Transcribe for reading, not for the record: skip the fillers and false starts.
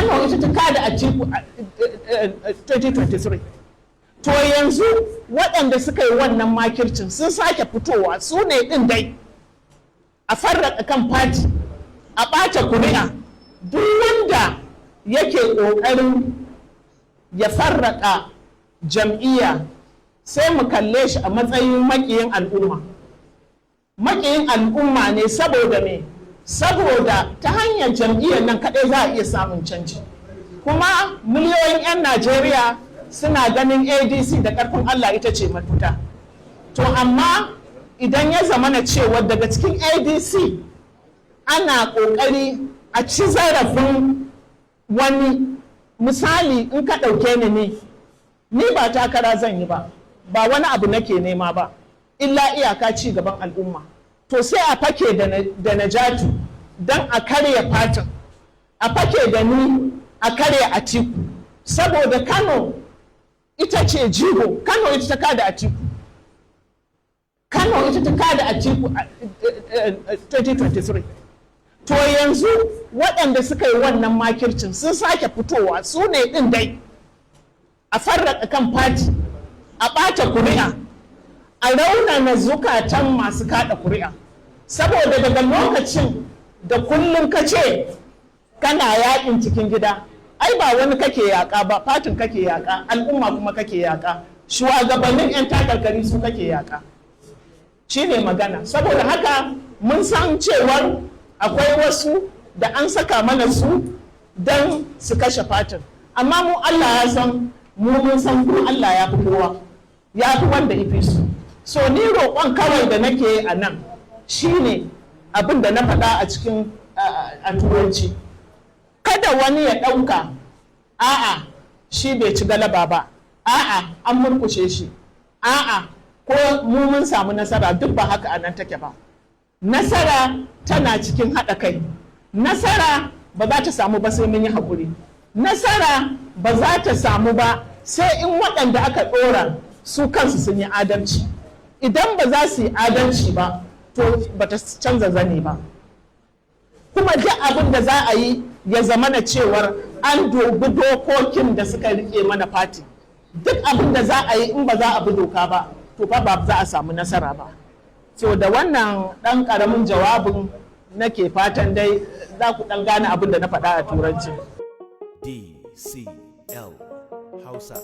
Kano ita ta kada Atiku 2023. To yanzu waɗanda suka yi wannan makircin sun sake fitowa, su ne ɗin dai a farraka kan fati, a ɓata kuri'a. Duk wanda yake ƙoƙarin ya farraka jam'iyya sai mu kalle shi a matsayin maƙiyin al'umma. Maƙiyin al'umma ne saboda me? Saboda ta hanyar jam'iyyar nan kaɗai za a iya samun canji. Kuma miliyoyin 'yan Najeriya suna ganin ADC da ƙarfin Allah ita ce mafita. To amma idan ya zamana cewa daga cikin ADC ana ƙoƙari a ci zarafin wani, misali in ka ɗauke ni ba takara zan yi ba wani abu nake nema ba, illa iyaka ci gaban al'umma. To sai a fake da Najatu don a karya fatin, a fake da ni a karya Atiku, saboda Kano ita ce jigo. Kano ita ta kada Atiku. Kano ita ta kada Atiku 2023. To yanzu waɗanda suka yi wannan makircin sun sake fitowa, su ne ɗin dai a farraka kan fati, a ɓata kuri'a, a raunana zukatan masu kaɗa kuri'a. Saboda daga lokacin da kullum ka ce kana yaƙin cikin gida, ai ba wani kake yaƙa ba, fatin kake yaƙa, al'umma kuma kake yaƙa, shugabannin 'yan takarkari su kake yaƙa. Shi ne magana. Saboda haka mun san cewar akwai wasu da an saka mana su don su kashe fatin, amma mu Allah ya san, mun san kuma Allah ya fi kowa, ya fi wanda ya fi su. So ni roƙon kawai da nake a nan shine abin da na faɗa a cikin a turanci, kada wani ya ɗauka a'a shi bai ci galaba ba, a'a an murkushe shi, a'a ko mu mun samu nasara. Duk ba haka a nan take ba. Nasara tana cikin haɗa kai. Nasara ba za ta samu ba sai mun yi haƙuri. Nasara ba za ta samu ba sai in waɗanda aka ɗora su kansu sun yi adalci. Idan ba za su yi adalci ba, to ba ta canza zane ba. Kuma duk abin da za a yi ya zama na cewar an dubi dokokin da suka rike mana fati. Duk abin da za a yi in ba za a bi doka ba, to fa ba za a samu nasara ba. So da wannan ɗan ƙaramin jawabin nake fatan dai za ku ɗan gane abin da na faɗa a turanci. DCL Hausa.